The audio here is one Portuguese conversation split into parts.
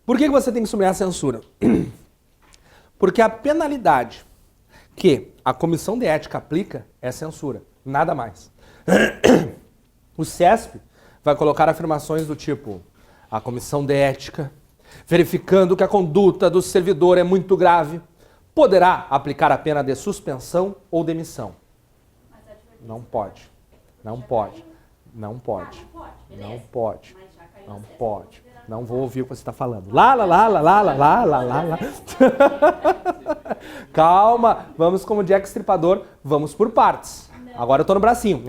Por que você tem que sublinhar a censura? Porque a penalidade que a comissão de ética aplica é censura, nada mais. O CESP vai colocar afirmações do tipo: a comissão de ética, verificando que a conduta do servidor é muito grave, poderá aplicar a pena de suspensão ou demissão. Não pode. Não pode. Não pode. Não pode. Não pode. Não vou ouvir o que você está falando. Lá. Calma, vamos como Jack Stripador, vamos por partes. Agora eu tô no bracinho.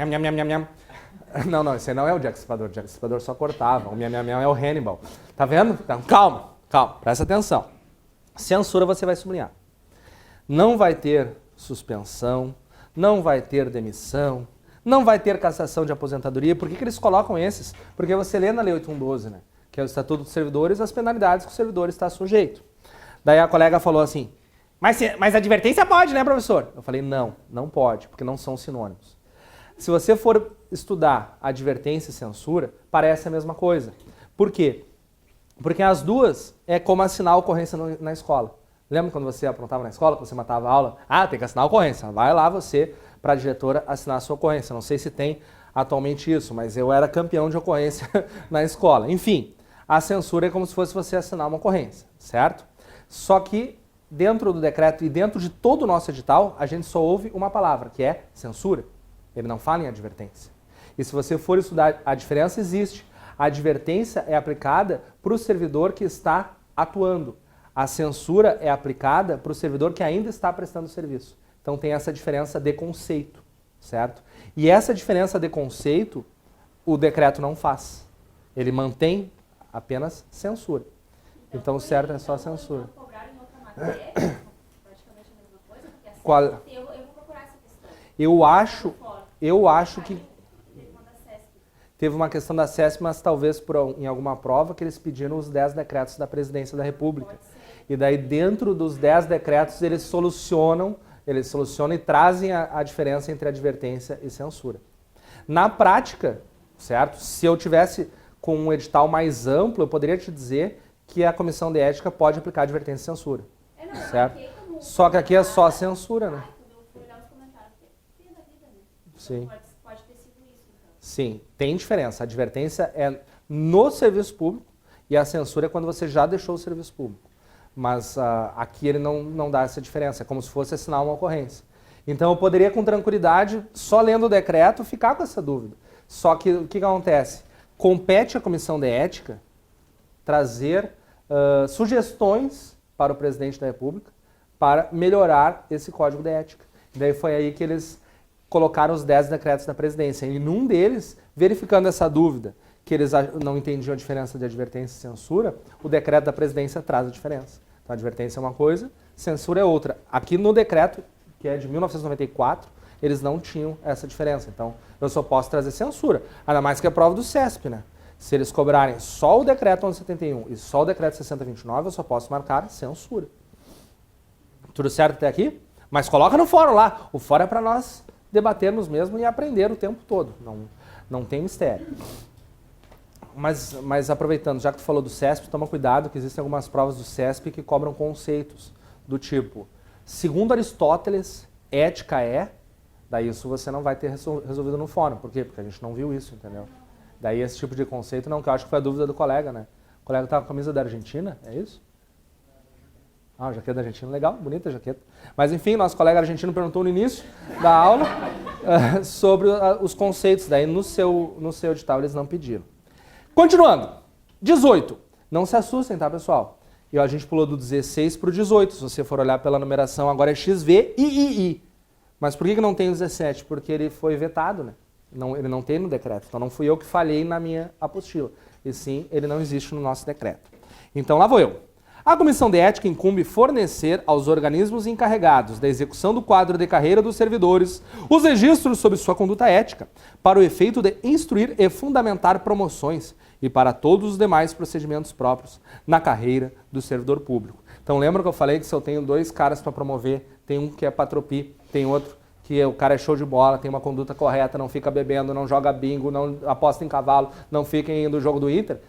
Não, esse aí não é o Jack Stripador. O Jack Stripador só cortava. O miam é o Hannibal. Tá vendo? Então, calma, presta atenção. Censura você vai sublinhar. Não vai ter suspensão, não vai ter demissão, não vai ter cassação de aposentadoria. Por que eles colocam esses? Porque você lê na Lei 8112, né? Que é o Estatuto dos Servidores, as penalidades que o servidor está sujeito. Daí a colega falou assim: mas advertência pode, né, professor? Eu falei: não pode, porque não são sinônimos. Se você for estudar advertência e censura, parece a mesma coisa. Por quê? Porque as duas é como assinar a ocorrência na escola. Lembra quando você aprontava na escola, que você matava a aula? Ah, tem que assinar a ocorrência. Vai lá você, para a diretora, assinar a sua ocorrência. Não sei se tem atualmente isso, mas eu era campeão de ocorrência na escola. Enfim, a censura é como se fosse você assinar uma ocorrência, certo? Só que dentro do decreto e dentro de todo o nosso edital, a gente só ouve uma palavra, que é censura. Ele não fala em advertência. E se você for estudar, a diferença existe. A advertência é aplicada para o servidor que está atuando. A censura é aplicada para o servidor que ainda está prestando serviço. Então tem essa diferença de conceito, certo? E essa diferença de conceito, o decreto não faz. Ele mantém apenas censura. Então o certo é só a censura. Eu acho que teve uma questão da CESP, mas talvez em alguma prova que eles pediram os 10 decretos da Presidência da República. E daí dentro dos 10 decretos eles solucionam e trazem a diferença entre advertência e censura. Na prática, certo? Se eu tivesse com um edital mais amplo, eu poderia te dizer que a Comissão de Ética pode aplicar advertência e censura. Certo? Só que aqui é só censura, né? Sim. Sim, tem diferença. A advertência é no serviço público e a censura é quando você já deixou o serviço público. Mas aqui ele não dá essa diferença, é como se fosse assinar uma ocorrência. Então eu poderia com tranquilidade, só lendo o decreto, ficar com essa dúvida. Só que o que acontece? Compete à Comissão de Ética trazer sugestões para o Presidente da República para melhorar esse Código de Ética. E daí foi aí que eles colocaram os 10 decretos da Presidência. E num deles, verificando essa dúvida, que eles não entendiam a diferença de advertência e censura, o decreto da Presidência traz a diferença. Então, advertência é uma coisa, censura é outra. Aqui no decreto, que é de 1994, eles não tinham essa diferença. Então, eu só posso trazer censura. Ainda mais que a prova do CESP, né? Se eles cobrarem só o decreto 1171 e só o decreto 6029, eu só posso marcar censura. Tudo certo até aqui? Mas coloca no fórum lá. O fórum é para nós debatermos mesmo e aprender o tempo todo. Não tem mistério. Mas aproveitando, já que tu falou do CESP, toma cuidado que existem algumas provas do CESP que cobram conceitos do tipo, segundo Aristóteles, ética é, daí isso você não vai ter resolvido no fórum. Por quê? Porque a gente não viu isso, entendeu? Daí esse tipo de conceito não, que eu acho que foi a dúvida do colega, né? O colega estava com a camisa da Argentina, é isso? Ah, a jaqueta da Argentina, legal, bonita a jaqueta. Mas enfim, nosso colega argentino perguntou no início da aula sobre os conceitos, daí no seu edital eles não pediram. Continuando, 18. Não se assustem, tá, pessoal? E ó, a gente pulou do 16 para o 18. Se você for olhar pela numeração, agora é XV e II. Mas por que não tem o 17? Porque ele foi vetado, né? Ele não tem no decreto. Então não fui eu que falhei na minha apostila. E sim, ele não existe no nosso decreto. Então lá vou eu. A Comissão de Ética incumbe fornecer aos organismos encarregados da execução do quadro de carreira dos servidores os registros sobre sua conduta ética, para o efeito de instruir e fundamentar promoções e para todos os demais procedimentos próprios na carreira do servidor público. Então lembra que eu falei que se eu tenho 2 caras para promover, tem um que é patropi, tem outro que o cara é show de bola, tem uma conduta correta, não fica bebendo, não joga bingo, não aposta em cavalo, não fica indo no jogo do Inter,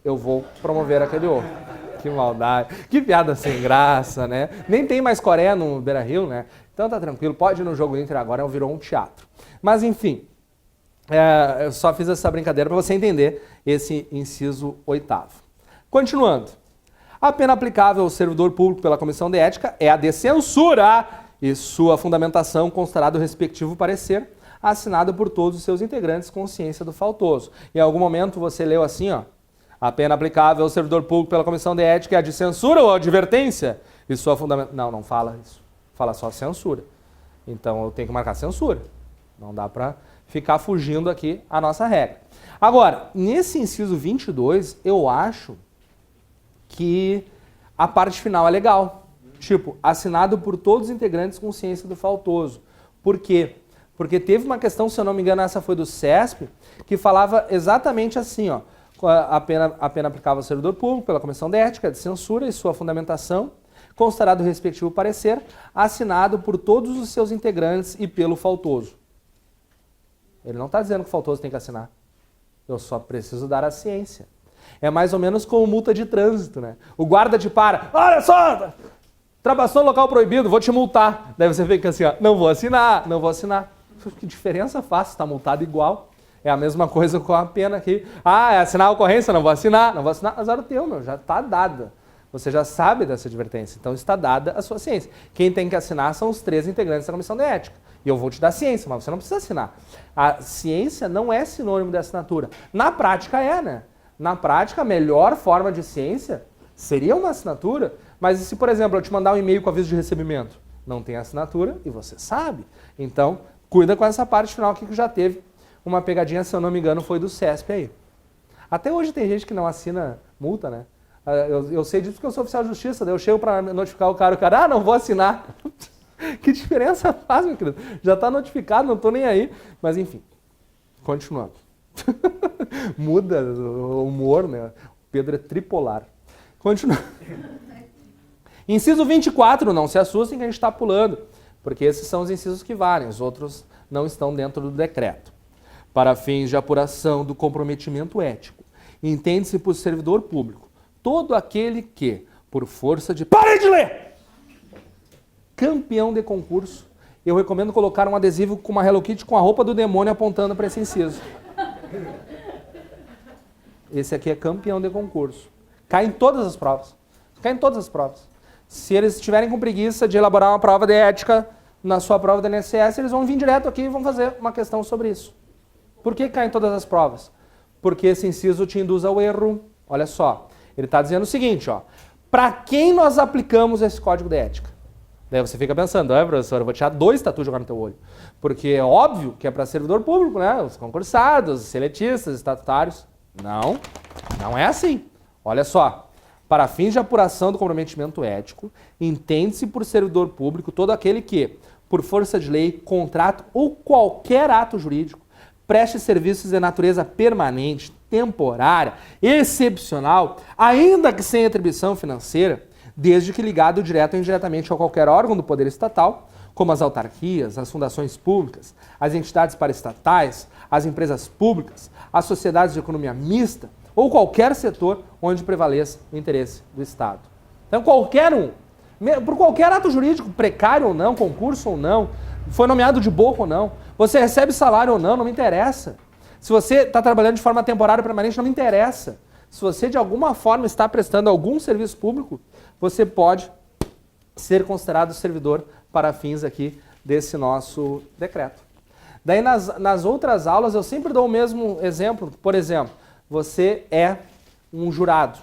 eu vou promover aquele outro. Que maldade. Que piada sem graça, né? Nem tem mais Coreia no Beira-Rio, né? Então tá tranquilo, pode ir no jogo Inter agora, virou um teatro. Mas enfim, eu só fiz essa brincadeira para você entender esse inciso 8º. Continuando. A pena aplicável ao servidor público pela Comissão de Ética é a de censura e sua fundamentação constará do respectivo parecer, assinado por todos os seus integrantes com ciência do faltoso. Em algum momento você leu assim, ó, a pena aplicável ao servidor público pela Comissão de Ética é a de censura ou advertência e sua fundamentação... Não, não fala isso. Fala só censura. Então eu tenho que marcar censura. Não dá para ficar fugindo aqui a nossa regra. Agora, nesse inciso 22, eu acho que a parte final é legal. Tipo, assinado por todos os integrantes com ciência do faltoso. Por quê? Porque teve uma questão, se eu não me engano, essa foi do CESP, que falava exatamente assim, ó, a pena aplicável ao servidor público pela Comissão de Ética, de censura e sua fundamentação constará do respectivo parecer, assinado por todos os seus integrantes e pelo faltoso. Ele não está dizendo que o faltoso tem que assinar. Eu só preciso dar a ciência. É mais ou menos como multa de trânsito, né? O guarda te para, olha só, trapassou no local proibido, vou te multar. Daí você fica assim, ó, não vou assinar, não vou assinar. Que diferença faz? Está multado igual. É a mesma coisa com a pena aqui. Ah, é assinar a ocorrência, não vou assinar. Não vou assinar, azar o teu, meu, já está dada. Você já sabe dessa advertência, então está dada a sua ciência. Quem tem que assinar são os 3 integrantes da Comissão de Ética. E eu vou te dar ciência, mas você não precisa assinar. A ciência não é sinônimo de assinatura. Na prática é, né? Na prática, a melhor forma de ciência seria uma assinatura. Mas e se, por exemplo, eu te mandar um e-mail com aviso de recebimento? Não tem assinatura e você sabe. Então, cuida com essa parte final aqui que já teve uma pegadinha, se eu não me engano, foi do CESP aí. Até hoje tem gente que não assina multa, né? Eu sei disso porque eu sou oficial de justiça, daí eu chego para notificar o cara, não vou assinar. Que diferença faz, meu querido? Já está notificado, não estou nem aí. Mas enfim, continuando. Muda o humor, né? O Pedro é tripolar. Continuando. Inciso 24, não se assustem que a gente está pulando, porque esses são os incisos que valem, os outros não estão dentro do decreto. Para fins de apuração do comprometimento ético, entende-se por servidor público todo aquele que, por força de... Parem de ler! Campeão de concurso. Eu recomendo colocar um adesivo com uma Hello Kitty com a roupa do demônio apontando para esse inciso. Esse aqui é campeão de concurso. Cai em todas as provas. Cai em todas as provas. Se eles estiverem com preguiça de elaborar uma prova de ética na sua prova da INSS, eles vão vir direto aqui e vão fazer uma questão sobre isso. Por que cai em todas as provas? Porque esse inciso te induz ao erro. Olha só. Ele está dizendo o seguinte, ó. Para quem nós aplicamos esse código de ética? Daí você fica pensando, professor, eu vou tirar 2 tatu e jogar no teu olho. Porque é óbvio que é para servidor público, né? Os concursados, os seletistas, estatutários. Não, não é assim. Olha só. Para fins de apuração do comprometimento ético, entende-se por servidor público todo aquele que, por força de lei, contrato ou qualquer ato jurídico, preste serviços de natureza permanente, temporária, excepcional, ainda que sem atribuição financeira, desde que ligado direto ou indiretamente a qualquer órgão do poder estatal, como as autarquias, as fundações públicas, as entidades paraestatais, as empresas públicas, as sociedades de economia mista, ou qualquer setor onde prevaleça o interesse do Estado. Então, qualquer um, por qualquer ato jurídico, precário ou não, concurso ou não, foi nomeado de boca ou não, você recebe salário ou não, não me interessa. Se você está trabalhando de forma temporária ou permanente, não me interessa. Se você de alguma forma está prestando algum serviço público, você pode ser considerado servidor para fins aqui desse nosso decreto. Daí nas outras aulas eu sempre dou o mesmo exemplo. Por exemplo, você é um jurado.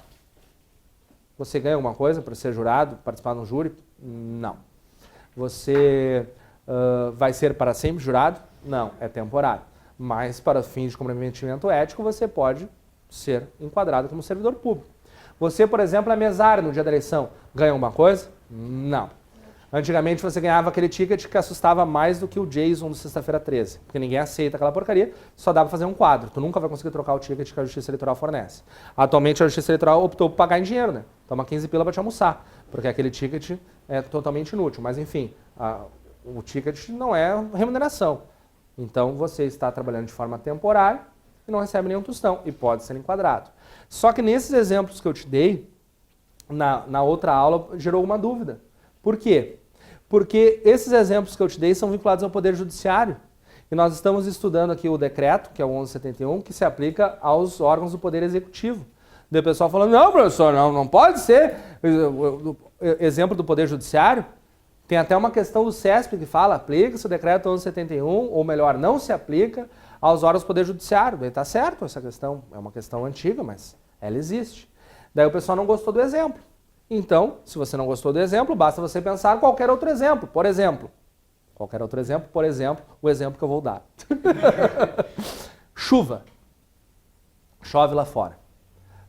Você ganha alguma coisa para ser jurado, participar de um júri? Não. Você vai ser para sempre jurado? Não, é temporário. Mas para fins de comprometimento ético, você pode ser enquadrado como servidor público. Você, por exemplo, é mesário no dia da eleição. Ganha alguma coisa? Não. Antigamente você ganhava aquele ticket que assustava mais do que o Jason do Sexta-feira 13. Porque ninguém aceita aquela porcaria, só dá para fazer um quadro. Tu nunca vai conseguir trocar o ticket que a Justiça Eleitoral fornece. Atualmente a Justiça Eleitoral optou por pagar em dinheiro, né? Toma 15 pila para te almoçar. Porque aquele ticket é totalmente inútil. Mas enfim, o ticket não é remuneração. Então você está trabalhando de forma temporária e não recebe nenhum tostão e pode ser enquadrado. Só que nesses exemplos que eu te dei, na outra aula gerou uma dúvida. Por quê? Porque esses exemplos que eu te dei são vinculados ao Poder Judiciário. E nós estamos estudando aqui o decreto, que é o 1171, que se aplica aos órgãos do Poder Executivo. Daí o pessoal falando, não, professor, não pode ser. Exemplo do Poder Judiciário. Tem até uma questão do CESP que fala, aplica-se o decreto 1171, ou melhor, não se aplica aos órgãos do Poder Judiciário. Daí está certo essa questão, é uma questão antiga, mas ela existe. Daí o pessoal não gostou do exemplo. Então, se você não gostou do exemplo, basta você pensar qualquer outro exemplo. Por exemplo, o exemplo que eu vou dar. Chuva. Chove lá fora.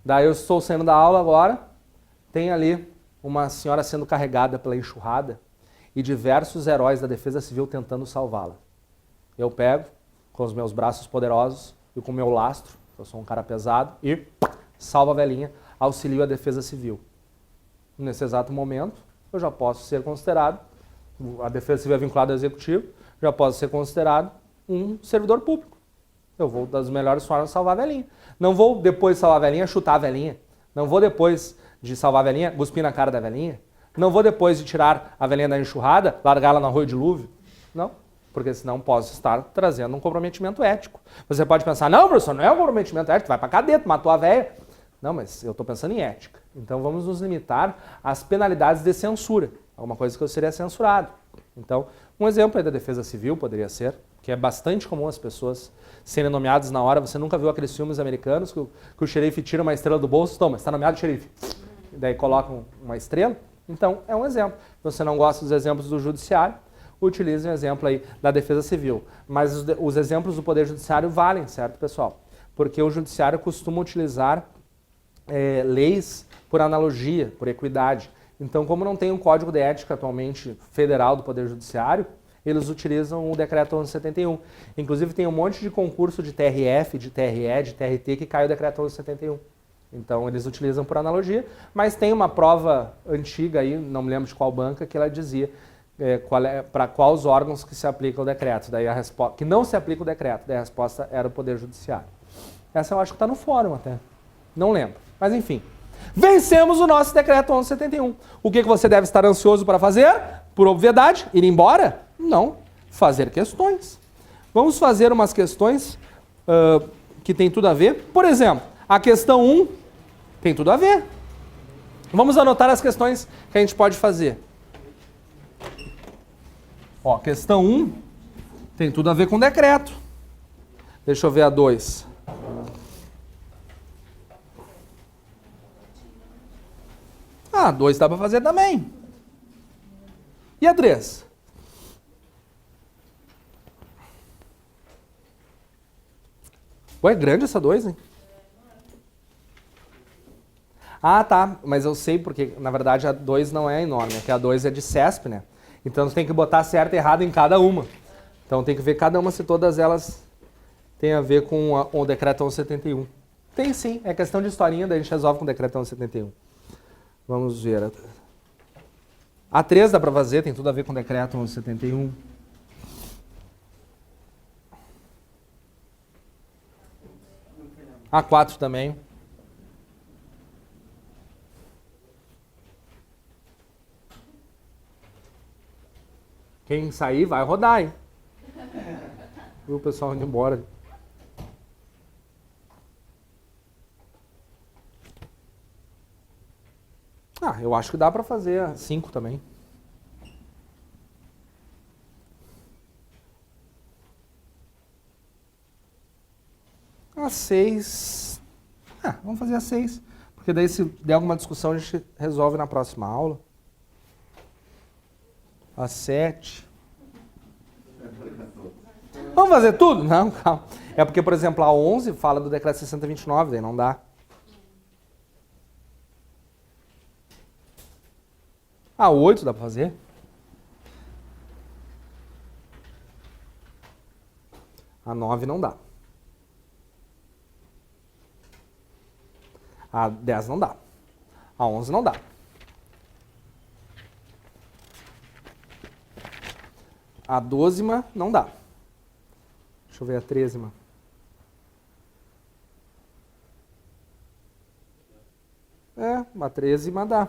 Daí eu estou saindo da aula agora, tem ali uma senhora sendo carregada pela enxurrada e diversos heróis da Defesa Civil tentando salvá-la. Eu pego com os meus braços poderosos e com o meu lastro, eu sou um cara pesado, e salvo a velhinha, auxilio a Defesa Civil. Nesse exato momento, eu já posso ser considerado, a Defesa Civil é vinculada ao Executivo, já posso ser considerado um servidor público. Eu vou das melhores formas salvar a velhinha. Não vou depois de salvar a velhinha, chutar a velhinha. Não vou depois de salvar a velhinha, cuspir na cara da velhinha. Não vou depois de tirar a velhinha da enxurrada, largar ela no arroio dilúvio. Não, porque senão posso estar trazendo um comprometimento ético. Você pode pensar, não, professor, não é um comprometimento ético, vai pra cadeia, tu matou a velha. Não, mas eu estou pensando em ética. Então vamos nos limitar às penalidades de censura. Alguma coisa que eu seria censurado. Então, um exemplo aí da Defesa Civil poderia ser, que é bastante comum as pessoas serem nomeadas na hora. Você nunca viu aqueles filmes americanos que o xerife tira uma estrela do bolso, toma, está nomeado xerife. E daí colocam uma estrela. Então, é um exemplo. Se você não gosta dos exemplos do Judiciário, utilize um exemplo aí da Defesa Civil. Mas os exemplos do Poder Judiciário valem, certo, pessoal? Porque o Judiciário costuma utilizar leis por analogia, por equidade. Então, como não tem um código de ética atualmente federal do Poder Judiciário, eles utilizam o decreto 1171. Inclusive, tem um monte de concurso de TRF, de TRE, de TRT que cai o decreto 1171. Então, eles utilizam por analogia, mas tem uma prova antiga aí, não me lembro de qual banca, que ela dizia para quais órgãos que se aplica o decreto. Daí a resposta, que não se aplica o decreto, daí a resposta era o Poder Judiciário. Essa eu acho que está no fórum até. Não lembro. Mas enfim. Vencemos o nosso decreto 1171. O que você deve estar ansioso para fazer? Por obviedade, ir embora? Não. Fazer questões. Vamos fazer umas questões que tem tudo a ver. Por exemplo, a questão 1 tem tudo a ver. Vamos anotar as questões que a gente pode fazer. Ó, questão 1 tem tudo a ver com o decreto. Deixa eu ver a 2. Ah, 2 dá para fazer também. E a 3? Ué, é grande essa 2, hein? Ah, tá. Mas eu sei porque, na verdade, a 2 não é enorme. É que a 2 é de CESP, né? Então, você tem que botar certo e errado em cada uma. Então, tem que ver cada uma se todas elas têm a ver com o decreto 1171. Tem sim. É questão de historinha, daí a gente resolve com o decreto 1171. Vamos ver. A 3 dá para fazer, tem tudo a ver com o decreto 1171. A 4 também. Quem sair vai rodar, hein? Viu o pessoal indo embora. Ah, eu acho que dá para fazer a 5 também. A 6. Ah, vamos fazer a 6. Porque daí se der alguma discussão a gente resolve na próxima aula. A 7. Vamos fazer tudo? Não, calma. É porque, por exemplo, a 11 fala do decreto 6029, daí não dá. A 8 dá para fazer? A 9 não dá. A 10 não dá. A 11 não dá. A 12ª não dá. Deixa eu ver a 13ª. uma 13 e uma dá.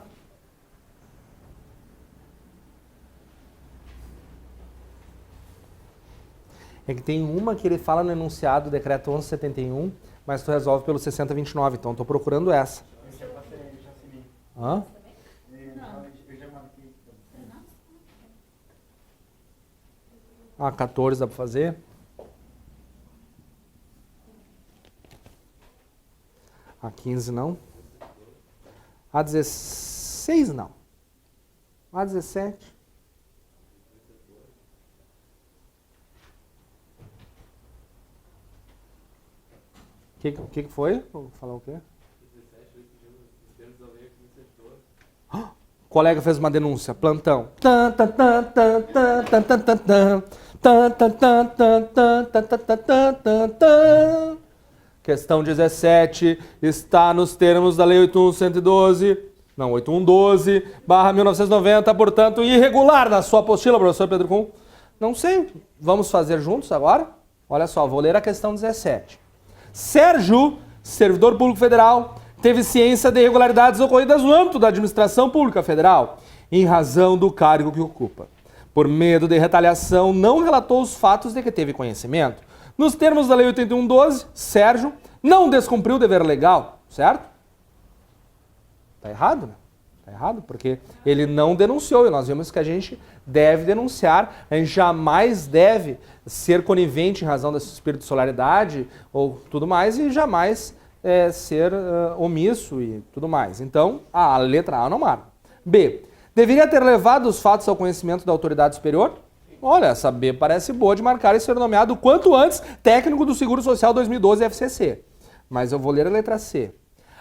É que tem uma que ele fala no enunciado do decreto 1171, mas tu resolve pelo 6029, então eu tô procurando essa. Hã? Ah, 14 dá pra fazer? A 15 não. A 16 não. A 17. O que foi? Vou falar o quê? O colega fez uma denúncia, plantão. Questão 17 está nos termos da Lei 8.112, não, 8.112/1990, portanto, irregular na sua apostila, professor Pedro Kuhn. Não sei, vamos fazer juntos agora? Olha só, vou ler a questão 17. Sérgio, servidor público federal, teve ciência de irregularidades ocorridas no âmbito da administração pública federal, em razão do cargo que ocupa. Por medo de retaliação, não relatou os fatos de que teve conhecimento. Nos termos da Lei 8112, Sérgio não descumpriu o dever legal, certo? Tá errado, né? Tá errado, porque ele não denunciou, e nós vimos que a gente deve denunciar, a gente jamais deve ser conivente em razão desse espírito de solidariedade ou tudo mais, e jamais ser omisso e tudo mais. Então, a letra A não marca. B. Deveria ter levado os fatos ao conhecimento da autoridade superior? Olha, essa B parece boa de marcar e ser nomeado quanto antes técnico do Seguro Social 2012 FCC. Mas eu vou ler a letra C.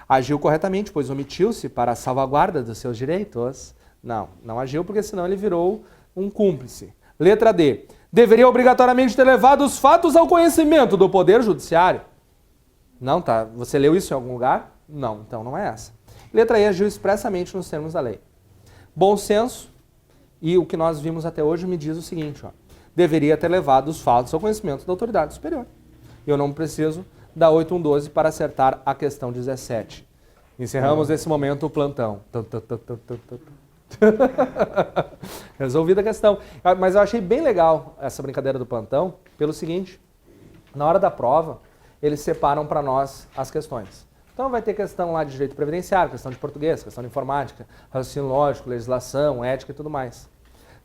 Agiu corretamente, pois omitiu-se para a salvaguarda dos seus direitos. Não, não agiu porque senão ele virou um cúmplice. Letra D. Deveria obrigatoriamente ter levado os fatos ao conhecimento do Poder Judiciário? Não, tá. Você leu isso em algum lugar? Não, então não é essa. Letra E. Agiu expressamente nos termos da lei. Bom senso. E o que nós vimos até hoje me diz o seguinte, ó, deveria ter levado os fatos ao conhecimento da autoridade superior. Eu não preciso da 8112 para acertar a questão 17. Encerramos nesse momento o plantão. Resolvida a questão. Mas eu achei bem legal essa brincadeira do plantão, pelo seguinte, na hora da prova, eles separam para nós as questões. Então vai ter questão lá de direito previdenciário, questão de português, questão de informática, raciocínio lógico, legislação, ética e tudo mais.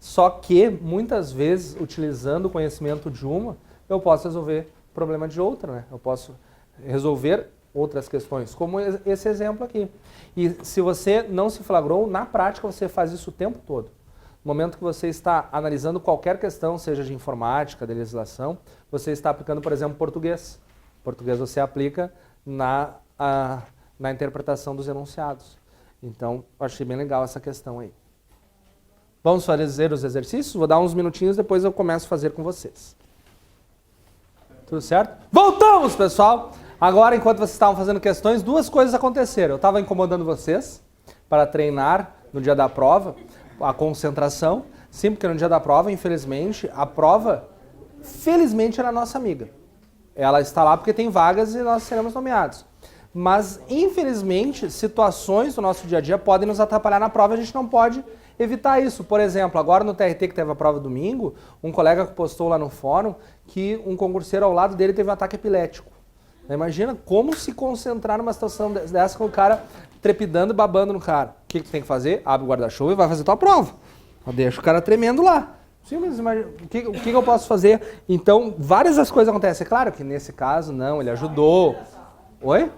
Só que, muitas vezes, utilizando o conhecimento de uma, eu posso resolver o problema de outra, né? Eu posso resolver outras questões, como esse exemplo aqui. E se você não se flagrou, na prática você faz isso o tempo todo. No momento que você está analisando qualquer questão, seja de informática, de legislação, você está aplicando, por exemplo, português. Português você aplica na interpretação dos enunciados. Então, eu achei bem legal essa questão aí. Vamos fazer os exercícios? Vou dar uns minutinhos, depois eu começo a fazer com vocês. Tudo certo? Voltamos, pessoal! Agora, enquanto vocês estavam fazendo questões, duas coisas aconteceram. Eu estava incomodando vocês para treinar no dia da prova, a concentração. Sim, porque no dia da prova, infelizmente, a prova, felizmente, era nossa amiga. Ela está lá porque tem vagas e nós seremos nomeados. Mas, infelizmente, situações do nosso dia a dia podem nos atrapalhar na prova e a gente não pode evitar isso. Por exemplo, agora no TRT que teve a prova domingo, um colega postou lá no fórum que um concurseiro ao lado dele teve um ataque epilético. Imagina como se concentrar numa situação dessa com o cara trepidando e babando no cara. O que tu tem que fazer? Abre o guarda-chuva e vai fazer tua prova. Deixa o cara tremendo lá. Sim, mas imagina, o que eu posso fazer? Então, várias das coisas acontecem. É claro que nesse caso, não, ele ajudou. Oi?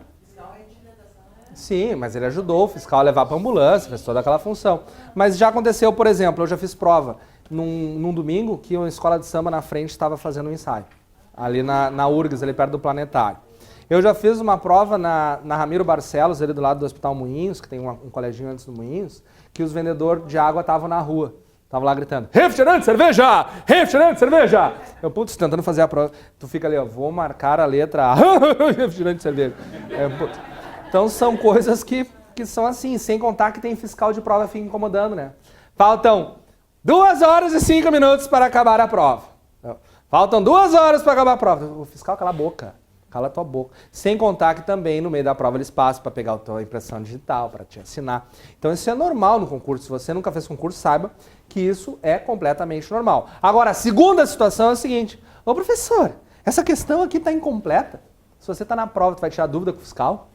Sim, mas ele ajudou o fiscal a levar para a ambulância, fez toda aquela função. Mas já aconteceu, por exemplo, eu já fiz prova num domingo que uma escola de samba na frente estava fazendo um ensaio. Ali na URGS, ali perto do Planetário. Eu já fiz uma prova na Ramiro Barcelos, ali do lado do Hospital Moinhos, que tem um coleginho antes do Moinhos, que os vendedores de água estavam na rua. Estavam lá gritando, refrigerante, cerveja! Refrigerante, cerveja! Eu, putz, tentando fazer a prova. Tu fica ali, ó, vou marcar a letra A. Refrigerante, cerveja. Então são coisas que são assim, sem contar que tem fiscal de prova que fica incomodando, né? Faltam 2 horas e 5 minutos para acabar a prova. Faltam 2 horas para acabar a prova. O fiscal, cala a boca. Cala tua boca. Sem contar que também no meio da prova eles passam para pegar a tua impressão digital, para te assinar. Então isso é normal no concurso. Se você nunca fez concurso, saiba que isso é completamente normal. Agora, a segunda situação é a seguinte. Ô professor, essa questão aqui está incompleta. Se você está na prova, tu vai tirar dúvida com o fiscal?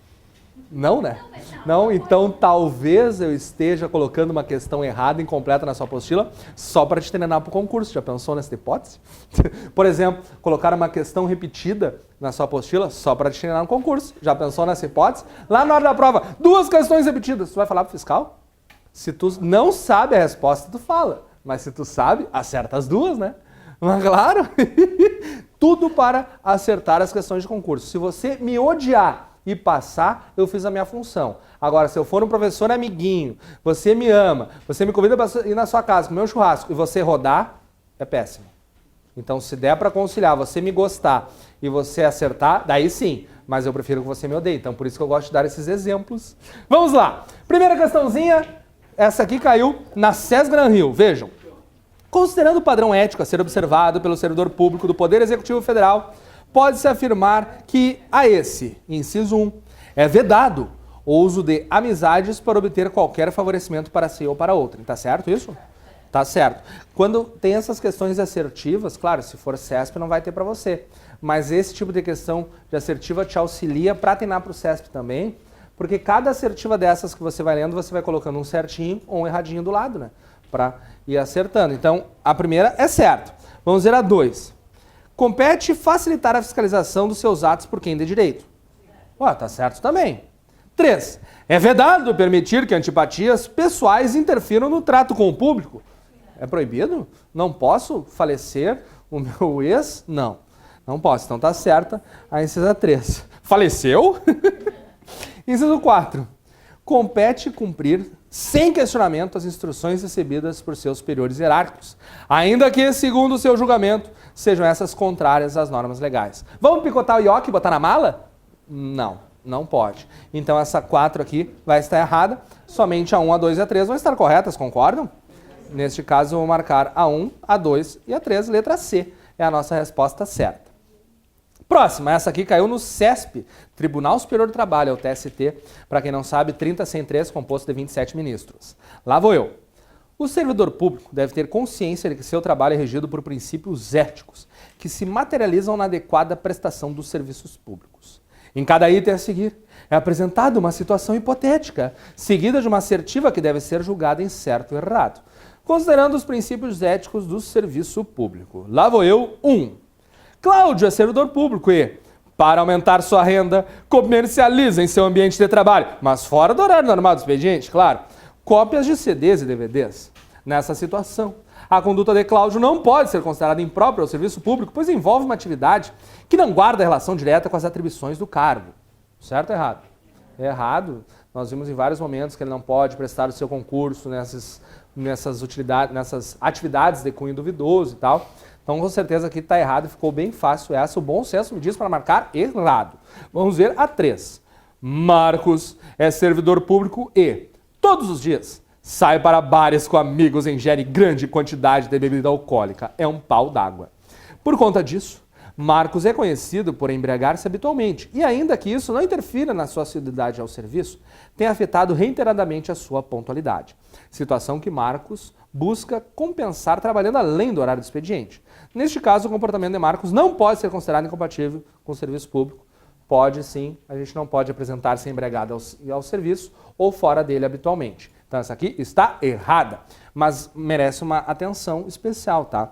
Não, né? Não, então talvez eu esteja colocando uma questão errada, incompleta na sua apostila, só para te treinar para o concurso. Já pensou nessa hipótese? Por exemplo, colocar uma questão repetida na sua apostila só para te treinar no concurso. Já pensou nessa hipótese? Lá na hora da prova, 2 questões repetidas. Tu vai falar para o fiscal? Se tu não sabe a resposta, tu fala. Mas se tu sabe, acerta as 2, né? Mas claro, tudo para acertar as questões de concurso. Se você me odiar e passar, eu fiz a minha função. Agora, se eu for um professor amiguinho, você me ama, você me convida para ir na sua casa, comer um churrasco, e você rodar, é péssimo. Então, se der para conciliar, você me gostar e você acertar, daí sim. Mas eu prefiro que você me odeie. Então, por isso que eu gosto de dar esses exemplos. Vamos lá. Primeira questãozinha, essa aqui caiu na SES Gran Rio. Vejam. Considerando o padrão ético a ser observado pelo servidor público do Poder Executivo Federal, pode-se afirmar que a esse, inciso 1, é vedado o uso de amizades para obter qualquer favorecimento para si ou para outrem. Tá certo isso? Tá certo. Quando tem essas questões assertivas, claro, se for CESP não vai ter para você, mas esse tipo de questão de assertiva te auxilia para treinar para o CESP também, porque cada assertiva dessas que você vai lendo, você vai colocando um certinho ou um erradinho do lado, né? Para ir acertando. Então, a primeira é certo. Vamos ver a 2. Compete facilitar a fiscalização dos seus atos por quem dê direito. Tá certo também. 3. É vedado permitir que antipatias pessoais interfiram no trato com o público. É proibido? Não posso falecer o meu ex? Não. Não posso. Então tá certa a incisa 3. Faleceu? Inciso 4. Compete cumprir sem questionamento as instruções recebidas por seus superiores hierárquicos, ainda que, segundo o seu julgamento, sejam essas contrárias às normas legais. Vamos picotar o ioki e botar na mala? Não, não pode. Então essa 4 aqui vai estar errada, somente a 1, a 2 e a 3 vão estar corretas, concordam? Neste caso eu vou marcar a 1, a 2 e a 3, letra C, é a nossa resposta certa. Próxima, essa aqui caiu no CESP, Tribunal Superior do Trabalho, é o TST, para quem não sabe, 30.103, composto de 27 ministros. Lá vou eu. O servidor público deve ter consciência de que seu trabalho é regido por princípios éticos, que se materializam na adequada prestação dos serviços públicos. Em cada item a seguir, é apresentada uma situação hipotética, seguida de uma assertiva que deve ser julgada em certo ou errado, considerando os princípios éticos do serviço público. Lá vou eu, 1. Cláudio é servidor público e, para aumentar sua renda, comercializa em seu ambiente de trabalho, mas fora do horário normal do expediente, claro, cópias de CDs e DVDs. Nessa situação, a conduta de Cláudio não pode ser considerada imprópria ao serviço público, pois envolve uma atividade que não guarda relação direta com as atribuições do cargo. Certo ou errado? É errado. Nós vimos em vários momentos que ele não pode prestar o seu concurso nessas atividades de cunho duvidoso e tal. Então, com certeza aqui está errado, ficou bem fácil essa. O bom senso me diz para marcar errado. Vamos ver a 3. Marcos é servidor público e, todos os dias, sai para bares com amigos e ingere grande quantidade de bebida alcoólica. É um pau d'água. Por conta disso, Marcos é conhecido por embriagar-se habitualmente e, ainda que isso não interfira na sua assiduidade ao serviço, tem afetado reiteradamente a sua pontualidade. Situação que Marcos busca compensar trabalhando além do horário do expediente. Neste caso, o comportamento de Marcos não pode ser considerado incompatível com o serviço público. Pode sim, a gente não pode apresentar-se embriagado ao serviço ou fora dele habitualmente. Então essa aqui está errada, mas merece uma atenção especial, tá?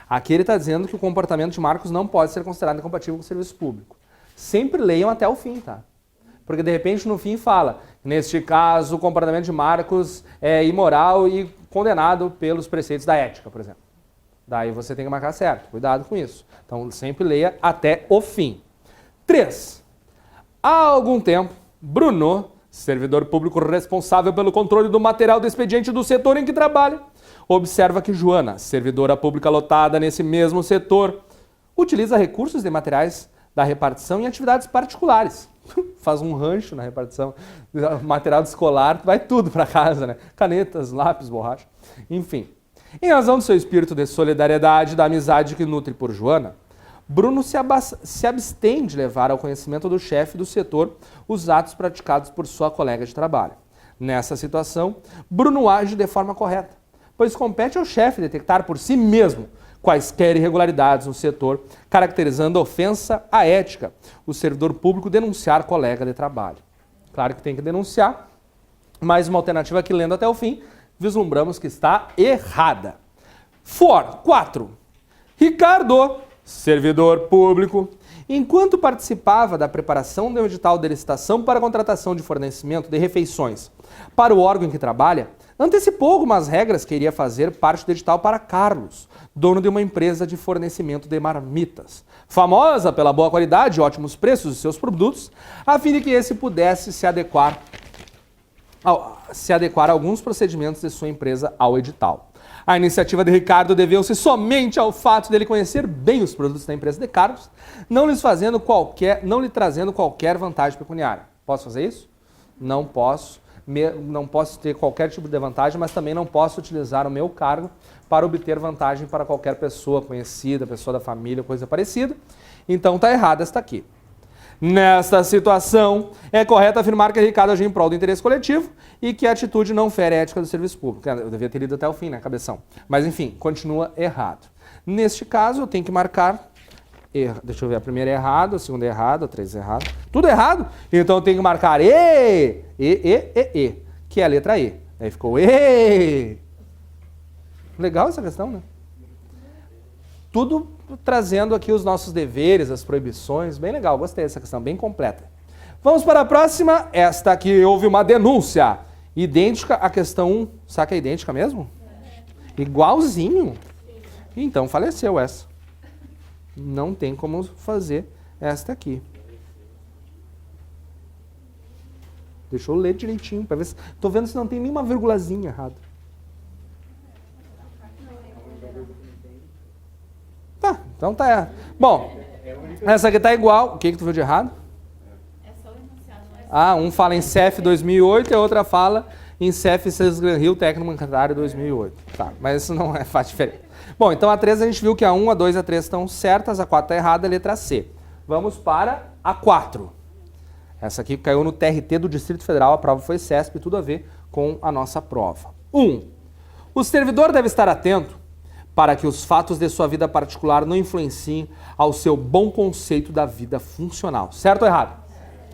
Aqui ele está dizendo que o comportamento de Marcos não pode ser considerado incompatível com o serviço público. Sempre leiam até o fim, tá? Porque de repente no fim fala, neste caso o comportamento de Marcos é imoral e condenado pelos preceitos da ética, por exemplo. Daí você tem que marcar certo, cuidado com isso. Então sempre leia até o fim. 3. Há algum tempo, Bruno, servidor público responsável pelo controle do material do expediente do setor em que trabalha, observa que Joana, servidora pública lotada nesse mesmo setor, utiliza recursos de materiais da repartição em atividades particulares. Faz um rancho na repartição, material escolar, vai tudo para casa, né? Canetas, lápis, borracha, enfim. Em razão do seu espírito de solidariedade e da amizade que nutre por Joana, Bruno se abstém de levar ao conhecimento do chefe do setor os atos praticados por sua colega de trabalho. Nessa situação, Bruno age de forma correta, pois compete ao chefe detectar por si mesmo quaisquer irregularidades no setor, caracterizando ofensa à ética, o servidor público denunciar colega de trabalho. Claro que tem que denunciar, mas uma alternativa que, lendo até o fim, vislumbramos que está errada. 4. Ricardo, servidor público, enquanto participava da preparação do edital de licitação para a contratação de fornecimento de refeições para o órgão em que trabalha, antecipou algumas regras que iria fazer parte do edital para Carlos, dono de uma empresa de fornecimento de marmitas, famosa pela boa qualidade e ótimos preços de seus produtos, a fim de que esse pudesse se adequar a alguns procedimentos de sua empresa ao edital. A iniciativa de Ricardo deveu-se somente ao fato dele conhecer bem os produtos da empresa de Carlos, não lhe trazendo qualquer vantagem pecuniária. Posso fazer isso? Não posso. Não posso ter qualquer tipo de vantagem, mas também não posso utilizar o meu cargo para obter vantagem para qualquer pessoa conhecida, pessoa da família, coisa parecida. Então está errado esta aqui. Nesta situação, é correto afirmar que Ricardo agiu em prol do interesse coletivo e que a atitude não fere a ética do serviço público. Eu devia ter lido até o fim, né, cabeção? Mas enfim, continua errado. Neste caso, eu tenho que marcar... Deixa eu ver, a primeira é errado, a segunda é errado, a 3 é errado. Tudo errado? Então eu tenho que marcar E, que é a letra E. Aí ficou E. Legal essa questão, né? Tudo trazendo aqui os nossos deveres, as proibições. Bem legal, gostei dessa questão, bem completa. Vamos para a próxima. Esta aqui houve uma denúncia idêntica à questão 1. Será que é idêntica mesmo? Igualzinho? Então faleceu essa. Não tem como fazer esta aqui. Deixa eu ler direitinho para ver se... Tô vendo se não tem nenhuma virgulazinha errada. Tá, então tá errado. Bom, essa aqui tá igual. O que tu viu de errado? Um fala em CEF 2008 e a outra fala em CEF Gran Rio Técnico Bancário 2008. Tá, mas isso não faz diferença. Bom, então a 3 a gente viu que a 1, a 2 e a 3 estão certas, a 4 está errada, a letra C. Vamos para a 4. Essa aqui caiu no TRT do Distrito Federal, a prova foi CESP, tudo a ver com a nossa prova. 1. O servidor deve estar atento para que os fatos de sua vida particular não influenciem ao seu bom conceito da vida funcional. Certo ou errado?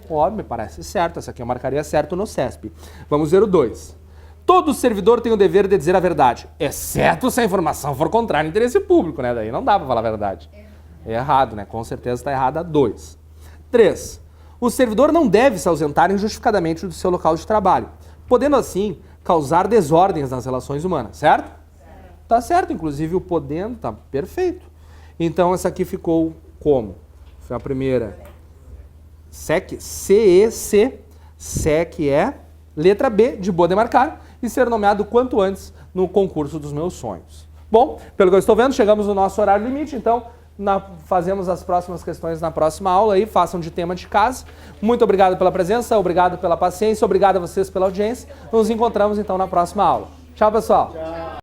Óbvio, me parece certo. Essa aqui eu marcaria certo no CESP. Vamos ver o 2. Todo servidor tem o dever de dizer a verdade, exceto se a informação for contrária ao interesse público, né? Daí não dá para falar a verdade. É errado, né? Com certeza está errada a 2. 3. O servidor não deve se ausentar injustificadamente do seu local de trabalho, podendo assim causar desordens nas relações humanas, certo? Tá certo, inclusive o podendo, tá perfeito. Então essa aqui ficou como? Foi a primeira. SEC, CEC, SEC é letra B, de boa demarcar, e ser nomeado quanto antes no concurso dos meus sonhos. Bom, pelo que eu estou vendo, chegamos no nosso horário limite, então fazemos as próximas questões na próxima aula aí, façam de tema de casa. Muito obrigado pela presença, obrigado pela paciência, obrigado a vocês pela audiência. Nos encontramos então na próxima aula. Tchau, pessoal. Tchau.